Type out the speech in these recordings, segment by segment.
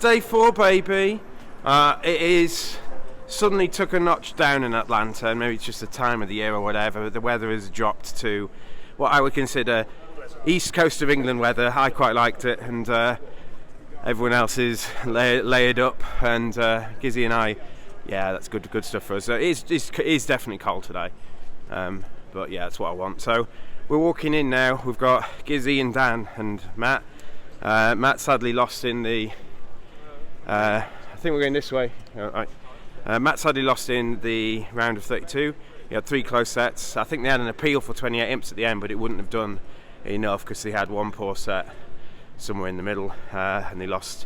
day 4, baby. It is suddenly took a notch down in Atlanta, and maybe it's just the time of the year or whatever. The weather has dropped to what I would consider east coast of England weather. I quite liked it, and everyone else is layered up, and Gizzy and I, yeah, that's good stuff for us. So it is definitely cold today, but yeah, that's what I want. So we're walking in now. We've got Gizzy and Dan and Matt. Matt sadly lost in the I think we're going this way. Right. Matt sadly lost in the round of 32. He had 3 close sets. I think they had an appeal for 28 imps at the end, but it wouldn't have done enough because they had one poor set somewhere in the middle, and they lost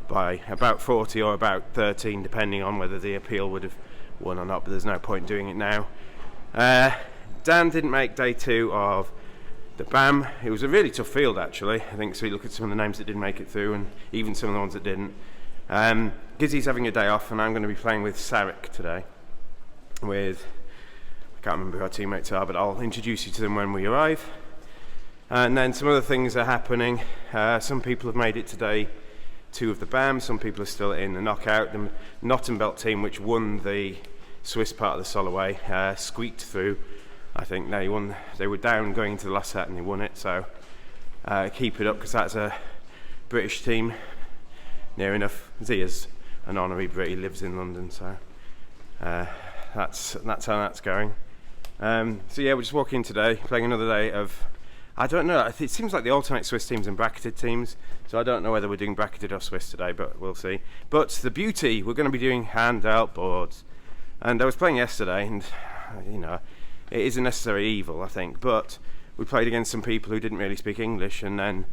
by about 40 or about 13, depending on whether the appeal would have won or not, but there's no point doing it now. Dan didn't make day 2 of the BAM. It was a really tough field, actually. I think so. You look at some of the names that didn't make it through, and even some of the ones that didn't. Gizzy's having a day off, and I'm going to be playing with Sarik today. I can't remember who our teammates are, but I'll introduce you to them when we arrive. And then some other things are happening. Some people have made it to day 2 of the BAM. Some people are still in the knockout. The Nottenbelt team, which won the Swiss part of the Soloway, squeaked through. I think they won. They were down going into the last set, and they won it. So keep it up, because that's a British team. Near enough. Zia's an honorary Brit. He lives in London, so that's how that's going. So yeah, we're just walking today, playing another day of, I don't know, it seems like the alternate Swiss teams and bracketed teams, so I don't know whether we're doing bracketed or Swiss today, but we'll see. But the beauty, we're going to be doing hand-dealt boards. And I was playing yesterday, and you know, it is a necessary evil, I think, but we played against some people who didn't really speak English, and then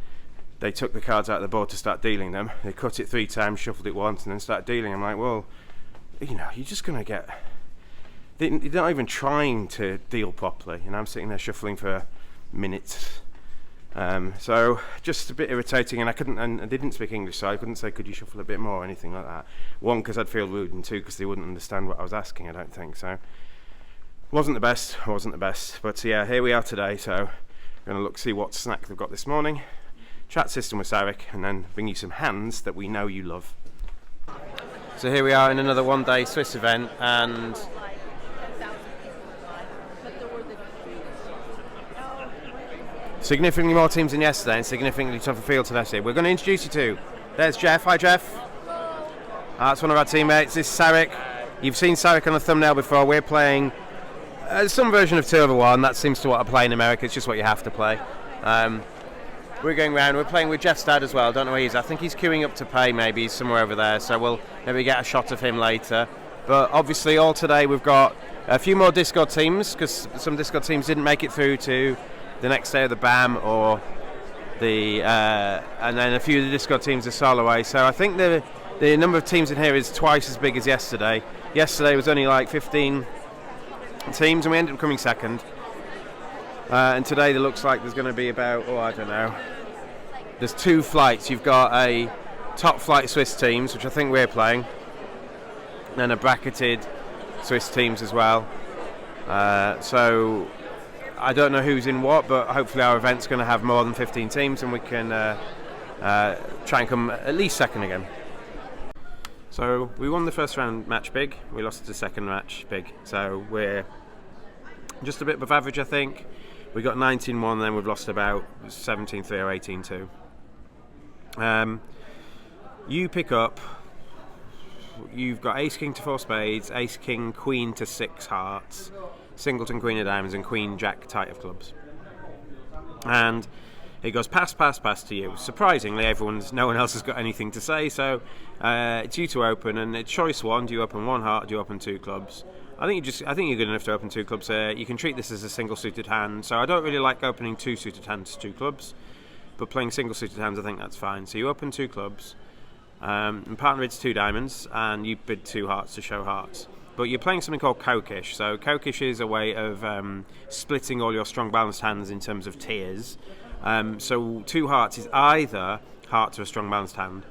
they took the cards out of the board to start dealing them. They cut it 3 times, shuffled it once, and then started dealing. I'm like, well, you know, you're just going to get... They're not even trying to deal properly. And I'm sitting there shuffling for minutes. So just a bit irritating, and I didn't speak English, so I couldn't say, could you shuffle a bit more or anything like that. 1, because I'd feel rude, and 2, because they wouldn't understand what I was asking, I don't think. So wasn't the best. But yeah, here we are today, so we're going to see what snack they've got this morning. Chat system with Sarik, and then bring you some hands that we know you love. So here we are in another one-day Swiss event, and significantly more teams than yesterday, and significantly tougher field today. We're going to introduce you to. There's Jeff. Hi, Jeff. That's one of our teammates. This is Sarik. You've seen Sarik on the thumbnail before. We're playing some version of 2-over-1. That seems to what I play in America. It's just what you have to play. We're going round. We're playing with Jeff's dad as well. I don't know where he is. I think he's queuing up to pay, maybe. He's somewhere over there. So we'll maybe get a shot of him later. But obviously, all today we've got a few more Discord teams, because some Discord teams didn't make it through to the next day of the BAM, or the and then a few of the Discord teams are Soloway. So I think the number of teams in here is twice as big as yesterday. Yesterday was only like 15 teams, and we ended up coming second. And today it looks like there's going to be about, I don't know. There's 2 flights. You've got a top flight Swiss teams, which I think we're playing, and a bracketed Swiss teams as well. So I don't know who's in what, but hopefully our event's going to have more than 15 teams, and we can try and come at least second again. So we won the first round match big. We lost the second match big. So we're just a bit above average, I think. We got 19-1, and then we've lost about 17-3 or 18-2. You pick up. You've got Ace King to 4 spades, Ace King Queen to 6 hearts, Singleton Queen of diamonds, and Queen Jack tight of clubs. And it goes pass to you. Surprisingly, no one else has got anything to say, so it's you to open, and it's choice 1. Do you open 1 heart? Do you open 2 clubs? I think you're good enough to open 2 clubs here. You can treat this as a single suited hand, so I don't really like opening 2 suited hands to 2 clubs, but playing single suited hands, I think that's fine. So you open 2 clubs, and partner bids 2 diamonds, and you bid 2 hearts to show hearts. But you're playing something called Kokish. So Kokish is a way of splitting all your strong balanced hands in terms of tiers. So 2 hearts is either heart to a strong balanced hand.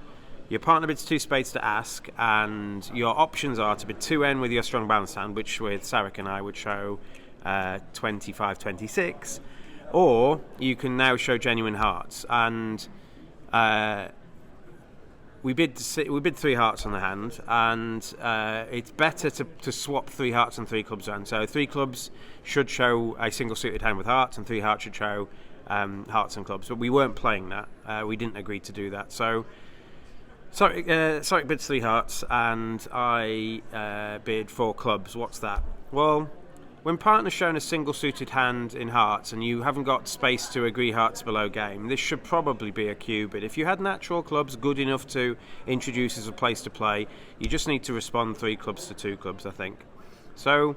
Your partner bids 2 spades to ask, and your options are to bid 2N with your strong balanced hand, which with Sarik and I would show 25-26, or you can now show genuine hearts. And we bid 3 hearts on the hand, and it's better to swap 3 hearts and 3 clubs around. So 3 clubs should show a single suited hand with hearts, and 3 hearts should show hearts and clubs. But we weren't playing that. We didn't agree to do that. So Sarik bids 3 hearts, and I bid 4 clubs. What's that? Well, when partner's shown a single suited hand in hearts and you haven't got space to agree hearts below game, this should probably be a Q bid. If you had natural clubs good enough to introduce as a place to play, you just need to respond 3 clubs to 2 clubs, I think. So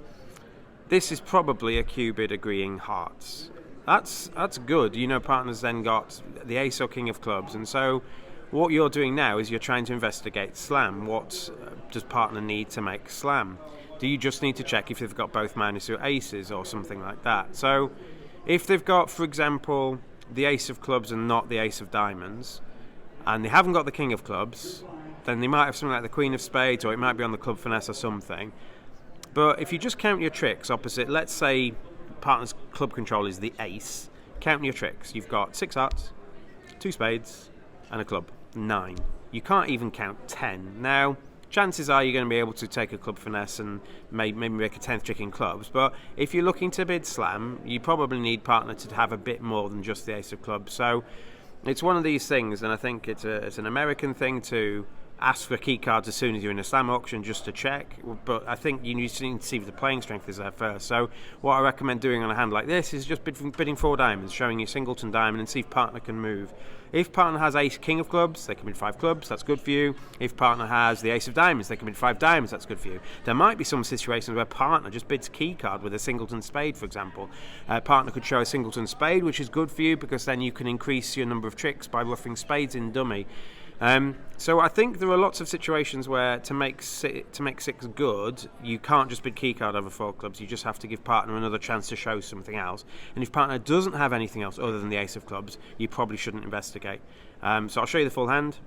this is probably a Q bid agreeing hearts. That's good. Partner's then got the ace or king of clubs, and so what you're doing now is you're trying to investigate slam. What does partner need to make slam? Do you just need to check if they've got both minus or aces or something like that? So if they've got, for example, the ace of clubs and not the ace of diamonds, and they haven't got the king of clubs, then they might have something like the queen of spades, or it might be on the club finesse or something. But if you just count your tricks opposite, let's say partner's club control is the ace, count your tricks. You've got 6 hearts, 2 spades, and a club. 9. You can't even count 10. Now, chances are you're going to be able to take a club finesse and maybe make a 10th trick in clubs, but if you're looking to bid slam, you probably need partner to have a bit more than just the ace of clubs. So it's one of these things, and I think it's an American thing to ask for key cards as soon as you're in a slam auction just to check, but I think you need to see if the playing strength is there first. So what I recommend doing on a hand like this is just bidding 4 diamonds, showing your singleton diamond, and see if partner can move. If partner has ace king of clubs, they can bid 5 clubs, that's good for you. If partner has the ace of diamonds, they can bid 5 diamonds, that's good for you. There might be some situations where partner just bids key card with a singleton spade, for example. Partner could show a singleton spade, which is good for you because then you can increase your number of tricks by ruffing spades in dummy. So I think there are lots of situations where to make 6 good, you can't just bid key card over 4 clubs. You just have to give partner another chance to show something else. And if partner doesn't have anything else other than the ace of clubs, you probably shouldn't investigate. So I'll show you the full hand.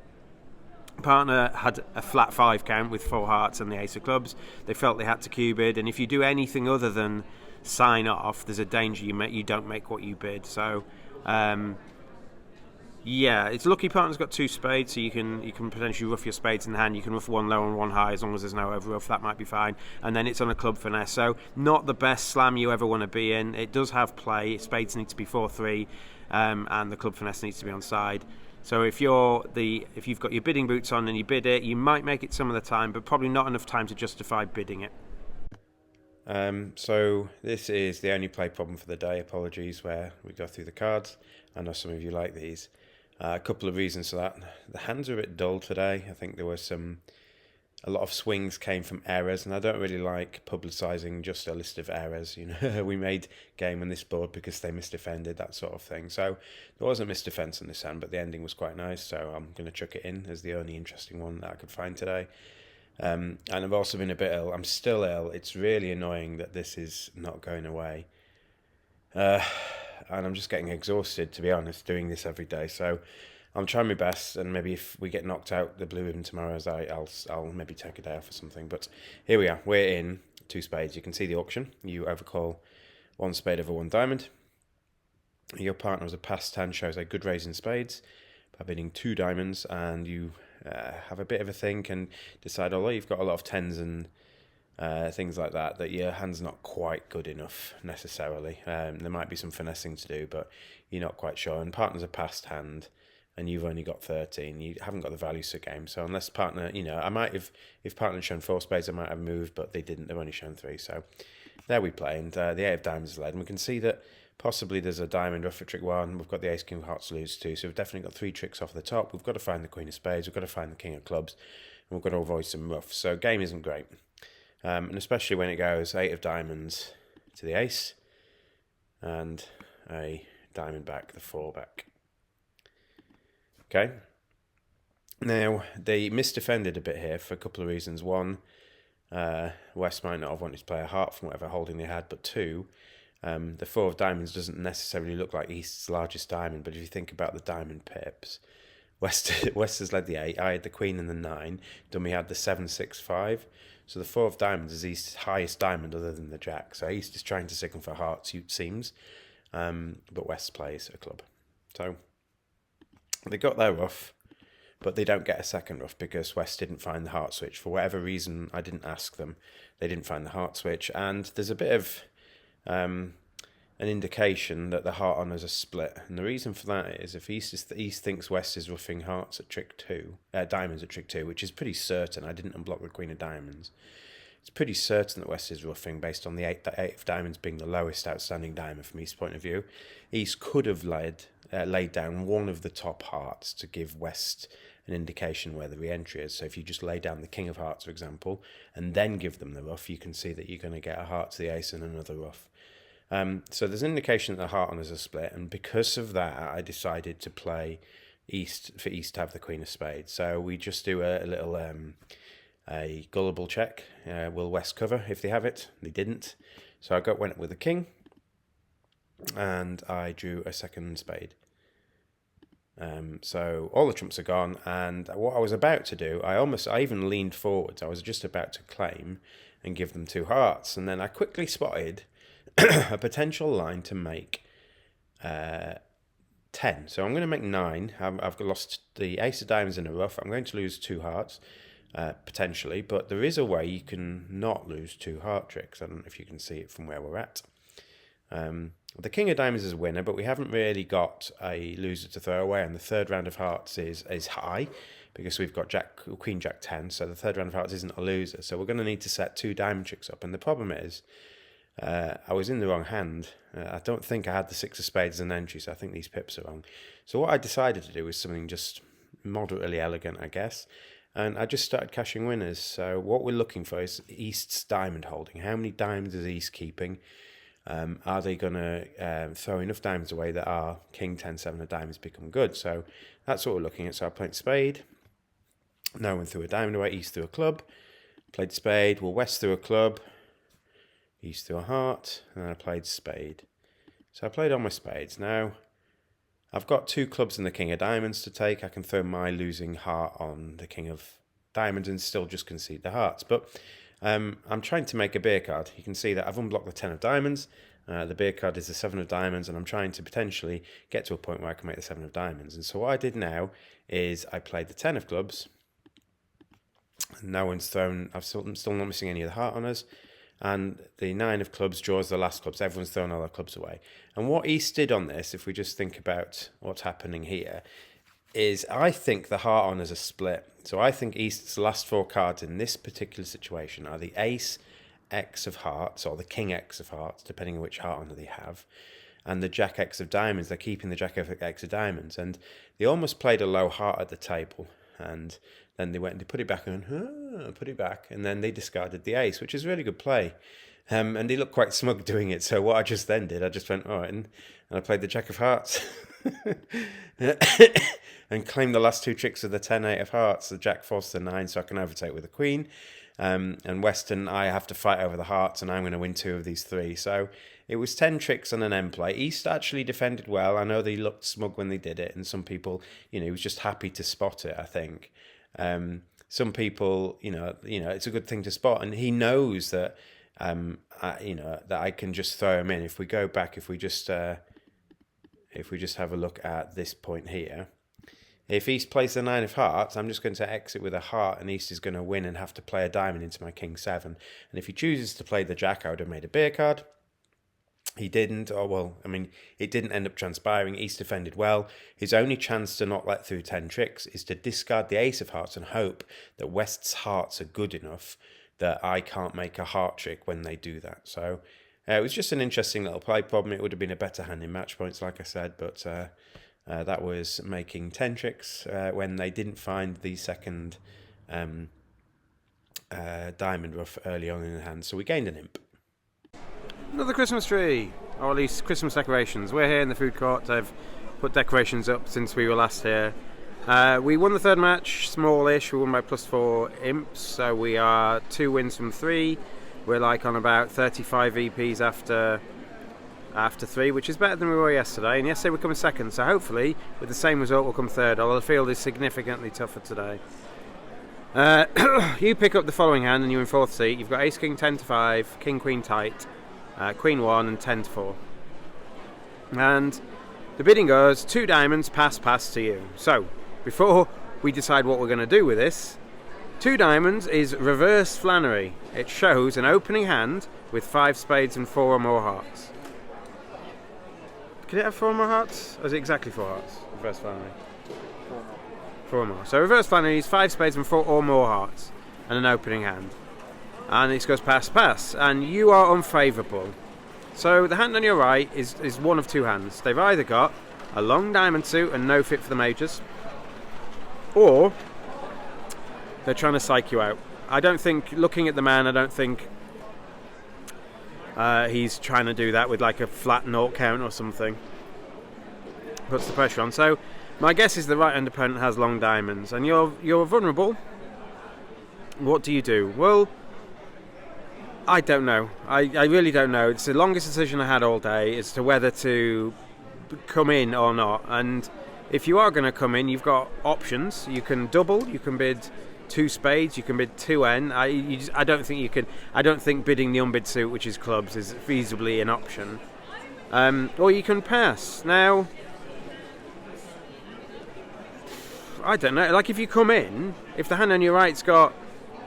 Partner had a flat 5 count with 4 hearts and the ace of clubs. They felt they had to Q bid, and if you do anything other than sign off, there's a danger you don't make what you bid. So. Yeah, it's lucky partner's got 2 spades, so you can potentially ruff your spades in the hand. You can ruff 1 low and 1 high as long as there's no over ruff. That might be fine. And then it's on a club finesse, so not the best slam you ever want to be in. It does have play. Spades need to be 4-3, and the club finesse needs to be on side. So if you've got your bidding boots on and you bid it, you might make it some of the time, but probably not enough time to justify bidding it. So this is the only play problem for the day. Apologies, where we go through the cards. I know some of you like these. A couple of reasons for that. The hands are a bit dull today. I think there was a lot of swings came from errors, and I don't really like publicising just a list of errors. We made game on this board because they misdefended, that sort of thing. So there was a misdefence on this hand, but the ending was quite nice, so I'm going to chuck it in as the only interesting one that I could find today. And I've also been a bit ill. I'm still ill. It's really annoying that this is not going away. And I'm just getting exhausted, to be honest, doing this every day. So I'm trying my best, and maybe if we get knocked out the blue ribbon tomorrow, I'll maybe take a day off or something. But here we are. We're in 2 spades. You can see the auction. You overcall 1 spade over 1 diamond. Your partner as a passed hand shows a good raise in spades by bidding 2 diamonds, and you have a bit of a think and decide, although you've got a lot of 10s and things like that your hand's not quite good enough necessarily. There might be some finessing to do, but you're not quite sure. And partner's a passed hand, and you've only got 13. You haven't got the values for game. So unless partner, I might have, if partner had shown 4 spades, I might have moved, but they didn't. They've only shown 3. So there we play, and the 8 of diamonds is led, and we can see that possibly there's a diamond ruff for trick 1. We've got the ace king of hearts to lose 2, so we've definitely got 3 tricks off the top. We've got to find the queen of spades. We've got to find the king of clubs, and we've got to avoid some ruffs. So game isn't great. And especially when it goes 8 of diamonds to the ace and a diamond back, the 4 back. Okay. Now, they misdefended a bit here for a couple of reasons. 1, West might not have wanted to play a heart from whatever holding they had, but 2, the 4 of diamonds doesn't necessarily look like East's largest diamond, but if you think about the diamond pips, West has led the 8, I had the queen and the 9, Dummy had the 7, 6, 5. So the 4 of diamonds is East's highest diamond other than the jack. So East is trying to signal for hearts, it seems, but West plays a club. So they got their ruff. but they don't get a second ruff because West didn't find the heart switch. For whatever reason, I didn't ask them. They didn't find the heart switch, and there's a bit of an indication that the heart honours are split. And the reason for that is if East thinks West is ruffing hearts at trick 2, diamonds at trick 2, which is pretty certain. I didn't unblock the Queen of Diamonds. It's pretty certain that West is ruffing based on the eight of diamonds being the lowest outstanding diamond from East's point of view. East could have laid down one of the top hearts to give West an indication where the re-entry is. So if you just lay down the King of Hearts, for example, and then give them the ruff, you can see that you're going to get a heart to the ace and another ruff. So there's an indication that the heart honours are split, and because of that, I decided to play East to have the Queen of Spades. So we just do a little a gullible check. Will West cover if they have it? They didn't. So I went with the King, and I drew a second spade. So all the trumps are gone, and what I was about to do, I even leaned forwards. I was just about to claim and give them 2 hearts, and then I quickly spotted a potential line to make 10. So I'm going to make 9. I've lost the ace of diamonds in a ruff. I'm going to lose 2 hearts, potentially, but there is a way you can not lose 2 heart tricks. I don't know if you can see it from where we're at. The King of Diamonds is a winner, but we haven't really got a loser to throw away, and the third round of hearts is high because we've got Queen Jack 10, so the third round of hearts isn't a loser. So we're going to need to set 2 diamond tricks up, and the problem is I was in the wrong hand. I don't think I had the 6 of spades as an entry, so I think these pips are wrong. So what I decided to do was something just moderately elegant, I guess, and I just started cashing winners. So what we're looking for is East's diamond holding. How many diamonds is East keeping? Are they going to throw enough diamonds away that our King 10, 7 of diamonds become good? So that's what we're looking at. So I played spade. No one threw a diamond away. East threw a club. Played spade. Well, West threw a club. East threw a heart. And then I played spade. So I played all my spades. Now, I've got 2 clubs and the King of Diamonds to take. I can throw my losing heart on the King of Diamonds and still just concede the hearts. But I'm trying to make a beer card. You can see that I've unblocked the 10 of diamonds. The beer card is the 7 of diamonds, and I'm trying to potentially get to a point where I can make the 7 of diamonds. And so what I did now is I played the 10 of clubs. No one's thrown. I'm still not missing any of the heart honours. And the 9 of clubs draws the last clubs. Everyone's thrown all their clubs away. And what East did on this, if we just think about what's happening here, is I think the heart honours are split. So I think East's last 4 cards in this particular situation are the Ace X of Hearts, or the King X of Hearts, depending on which heart honour they have, and the Jack X of Diamonds. They're keeping the Jack X of Diamonds, and they almost played a low heart at the table, and then they went and they put it back and put it back, and then they discarded the Ace, which is a really good play. And they looked quite smug doing it. So what I just then did, I just went, all right, and I played the Jack of Hearts. And claimed the last 2 tricks of the 10, 8 of hearts. The Jack falls to the 9, so I can overtake with the Queen. And Western, I have to fight over the hearts, and I'm going to win 2 of these 3. So it was 10 tricks and an end play. East actually defended well. I know they looked smug when they did it, and some people, he was just happy to spot it, I think. Some people, it's a good thing to spot, and he knows that, that I can just throw him in. If we go back, if we just have a look at this point here, if East plays the 9 of hearts, I'm just going to exit with a heart, and East is going to win and have to play a diamond into my King 7. And if he chooses to play the Jack, I would have made a beer card. He didn't. It didn't end up transpiring. East defended well. His only chance to not let through 10 tricks is to discard the Ace of Hearts and hope that West's hearts are good enough that I can't make a heart trick when they do that. So it was just an interesting little play problem. It would have been a better hand in match points, like I said, but that was making 10 tricks when they didn't find the second diamond ruff early on in the hand. So we gained an imp. Another Christmas tree, or at least Christmas decorations. We're here in the food court. I've put decorations up since we were last here. We won the third match, smallish. We won by +4 imps, so we are 2 wins from 3. We're like on about 35 VPs after 3, which is better than we were yesterday. And yesterday we come second, so hopefully with the same result we'll come third, although the field is significantly tougher today. You pick up the following hand and you're in 4th seat. You've got Ace King 10 to 5, King Queen tight, Queen 1 and 10 to 4. And the bidding goes 2 diamonds, pass to you. So before we decide what we're going to do with this. 2 diamonds is reverse Flannery. It shows an opening hand with 5 spades and 4 or more hearts. Could it have 4 or more hearts? Or is it exactly 4 hearts? Reverse Flannery. 4 or more. So reverse Flannery is 5 spades and 4 or more hearts and an opening hand. And it goes pass, pass. And you are unfavourable. So the hand on your right is one of 2 hands. They've either got a long diamond suit and no fit for the majors, or they're trying to psych you out. I don't think, looking at the man, I don't think he's trying to do that with like a flat naught count or something. Puts the pressure on. So my guess is the right-hand opponent has long diamonds, and you're vulnerable. What do you do? Well, I don't know. I really don't know. It's the longest decision I had all day as to whether to come in or not. And if you are going to come in, you've got options. You can double. You can bid 2 spades. You can bid 2N. I don't think you can. I don't think bidding the unbid suit, which is clubs, is feasibly an option. Or you can pass. Now, I don't know. Like if you come in, if the hand on your right's got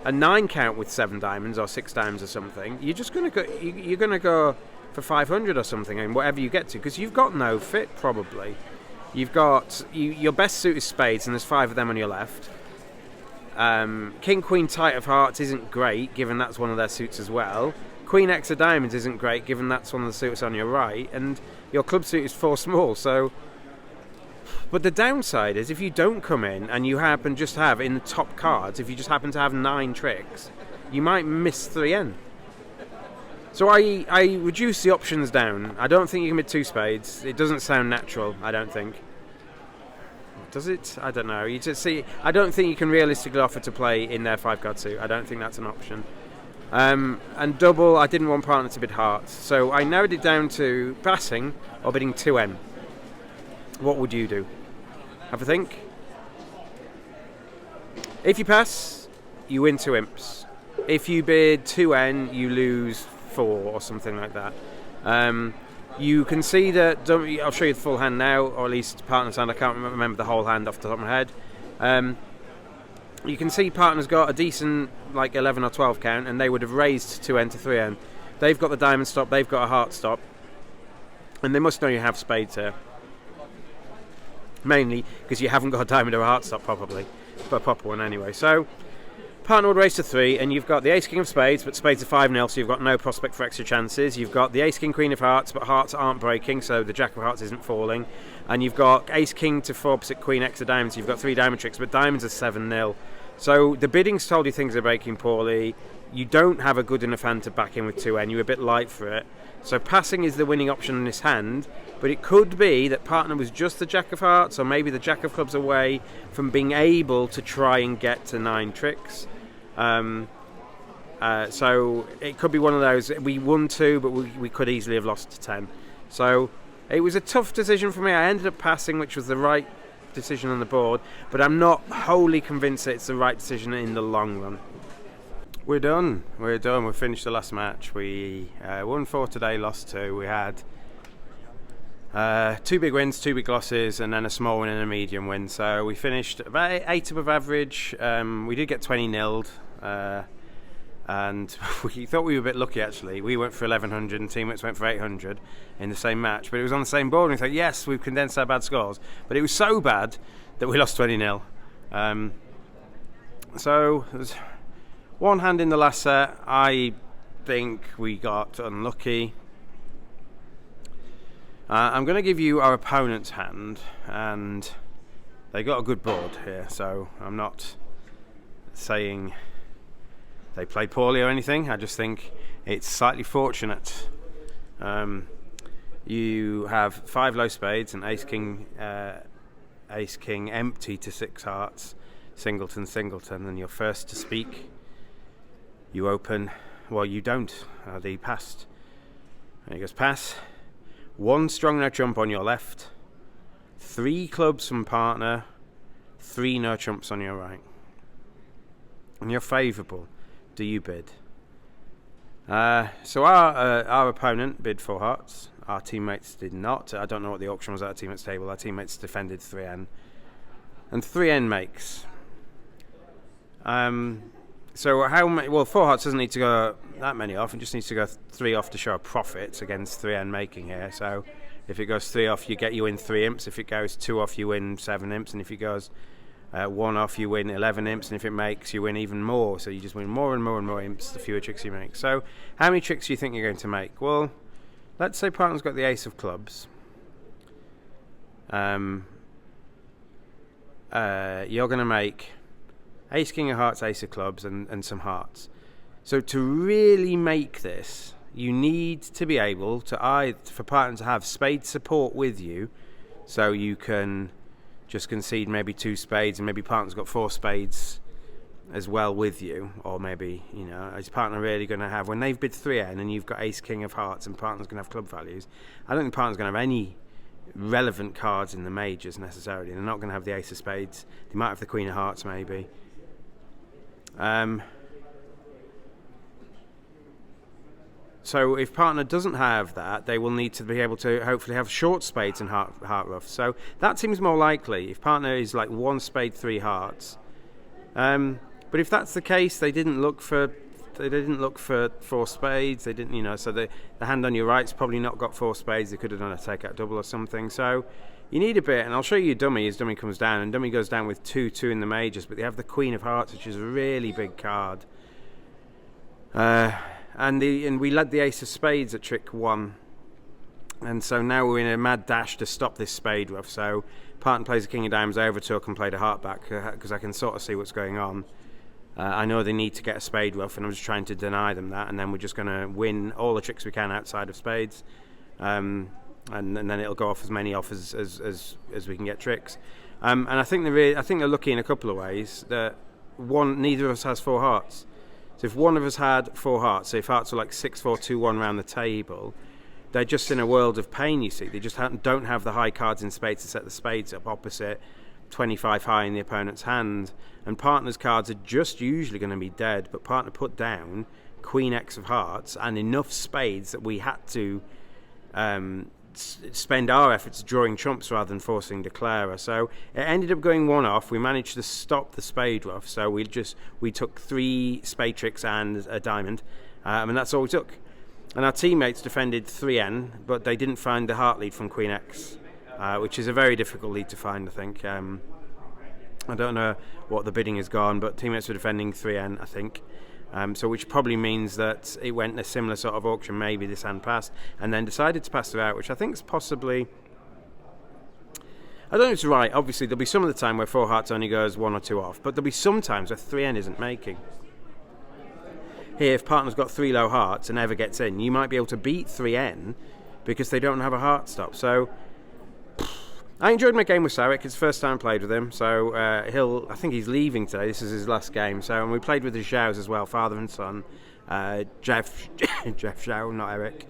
a 9 count with 7 diamonds or 6 diamonds or something, you're just going to go. You're going to go for 500 or something, and whatever you get to, because you've got no fit probably. You've got your best suit is spades, and there's 5 of them on your left. King Queen tight of hearts isn't great, given that's one of their suits as well. Queen X of diamonds isn't great, given that's one of the suits on your right, and your club suit is 4 small. So, but the downside is if you don't come in and you happen just to have in the top cards, if you just happen to have 9 tricks, you might miss 3N. So I reduce the options down. I don't think you can bid 2 spades. It doesn't sound natural, I don't think. Does it? I don't know. You just see. I don't think you can realistically offer to play in their 5-card suit. I don't think that's an option. And double, I didn't want partner to bid hearts. So I narrowed it down to passing or bidding 2M. What would you do? Have a think. If you pass, you win 2 imps. If you bid 2N, you lose 4 or something like that. You can see that. I'll show you the full hand now, or at least partner's hand. I can't remember the whole hand off the top of my head. You can see partner's got a decent like 11 or 12 count, and they would have raised 2N to 3N. They've got the diamond stop. They've got a heart stop, and they must know you have spades here. Mainly because you haven't got a diamond or a heart stop, probably, but a proper one anyway. So partner would raise to 3, and you've got the ace king of spades, but spades are 5-0, so you've got no prospect for extra chances. You've got the ace king queen of hearts, but hearts aren't breaking, so the jack of hearts isn't falling. And you've got ace king to 4 opposite queen x of diamonds. You've got 3 diamond tricks, but diamonds are 7-0. So the bidding's told you things are breaking poorly. You don't have a good enough hand to back in with 2N. You're a bit light for it. So passing is the winning option in this hand, but it could be that partner was just the jack of hearts, or maybe the jack of clubs away from being able to try and get to 9 tricks. So it could be one of those. We won 2, but we could easily have lost to 10. So it was a tough decision for me. I ended up passing, which was the right decision on the board, but I'm not wholly convinced that it's the right decision in the long run. We're done. We finished the last match. We won 4 today, lost 2. We had 2 big wins, 2 big losses, and then a small win and a medium win. So we finished about 8 above average. We did get 20 nilled, and we thought we were a bit lucky actually. We went for 1100 and teammates went for 800 in the same match, but it was on the same board. And we thought, yes, we've condensed our bad scores, but it was so bad that we lost 20-0. So there's one hand in the last set. I think we got unlucky. I'm going to give you our opponent's hand, and they got a good board here, so I'm not saying they played poorly or anything. I just think it's slightly fortunate. You have 5 low spades and ace king empty to 6 hearts, singleton, and you're first to speak. You open, well, you don't. They passed. And he goes pass. 1 strong no trump on your left, 3 clubs from partner, 3 no trumps on your right. And you're favourable. Do you bid? So our opponent bid 4 hearts. Our teammates did not. I don't know what the auction was at our teammates' table. Our teammates defended 3N. and 3N makes. So how many? Well, 4 hearts doesn't need to go that many off. It just needs to go 3 off to show a profit against 3N making here. So if it goes 3 off, you win 3 imps. If it goes 2 off, you win 7 imps. And if it goes 1 off, you win 11 imps. And if it makes, you win even more. So you just win more and more and more imps the fewer tricks you make. So how many tricks do you think you're going to make? Well, let's say partner's got the ace of clubs. You're going to make ace, king of hearts, ace of clubs, and some hearts. So to really make this, you need to be able to for partner to have spade support with you, so you can just concede maybe 2 spades, and maybe partner's got 4 spades as well with you, or maybe, you know, is partner really going to have, when they've bid 3N and you've got ace, king of hearts, and partner's going to have club values, I don't think partner's going to have any relevant cards in the majors necessarily. They're not going to have the ace of spades. They might have the queen of hearts maybe. So if partner doesn't have that, they will need to be able to hopefully have short spades and heart ruff. So that seems more likely if partner is like 1 spade 3 hearts. But if that's the case, they didn't look for 4 spades. They didn't, you know. So the hand on your right's probably not got 4 spades. They could have done a takeout double or something. So you need a bit, and I'll show you dummy as dummy comes down, and dummy goes down with 2-2 in the majors, but they have the queen of hearts, which is a really big card. And we led the ace of spades at trick 1, and so now we're in a mad dash to stop this spade ruff. So partner plays the king of diamonds, I overtook and played a heart back because I can sort of see what's going on. I know they need to get a spade ruff, and I'm just trying to deny them that, and then we're just going to win all the tricks we can outside of spades. And then it'll go off as many off as we can get tricks. And I think they're lucky in a couple of ways. That neither of us has 4 hearts. So if one of us had 4 hearts, so if hearts were like 6, 4, 2, 1 around the table, they're just in a world of pain. You see, they just don't have the high cards in spades to set the spades up opposite 25 high in the opponent's hand. And partner's cards are just usually going to be dead, but partner put down queen X of hearts and enough spades that we had to spend our efforts drawing trumps rather than forcing declarer. So it ended up going 1 off. We managed to stop the spade ruff, so we took 3 spade tricks and a diamond, and that's all we took. And our teammates defended 3N, but they didn't find the heart lead from queen X, which is a very difficult lead to find, I think. I don't know what the bidding has gone, but teammates were defending 3N, I think. So which probably means that it went a similar sort of auction, maybe this hand passed, and then decided to pass it out, which I think is possibly, I don't know if it's right. Obviously there'll be some of the time where 4 hearts only goes 1 or 2 off, but there'll be some times where 3N isn't making. Here, if partner's got 3 low hearts and never gets in, you might be able to beat 3N because they don't have a heart stop. So I enjoyed my game with Sarik. It's the first time I played with him, so I think he's leaving today. This is his last game. So, and we played with the Xiaos as well, father and son. Jeff Xiao, not Eric.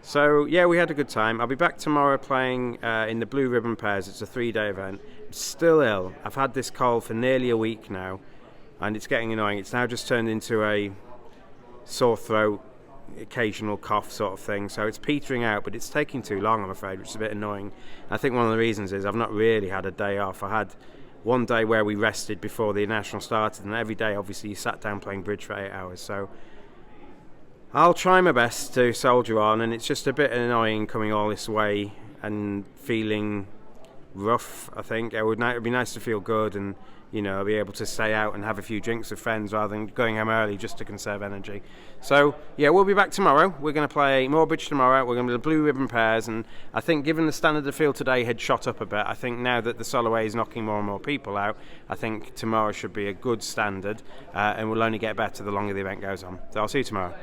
So yeah, we had a good time. I'll be back tomorrow playing in the blue ribbon pairs. It's a 3-day event. I'm still ill. I've had this cold for nearly a week now, and it's getting annoying. It's now just turned into a sore throat, occasional cough sort of thing, so it's petering out, but it's taking too long, I'm afraid, which is a bit annoying. I think one of the reasons is I've not really had a day off. I had one day where we rested before the national started, and every day obviously you sat down playing bridge for 8 hours, so I'll try my best to soldier on, and it's just a bit annoying coming all this way and feeling rough. I think it would be nice to feel good and, you know, be able to stay out and have a few drinks with friends rather than going home early just to conserve energy. So yeah, we'll be back tomorrow. We're going to play more bridge tomorrow. We're going to do the blue ribbon pairs, and I think given the standard of the field today had shot up a bit, I think now that the Soloway is knocking more and more people out, I think tomorrow should be a good standard, and will only get better the longer the event goes on. So I'll see you tomorrow.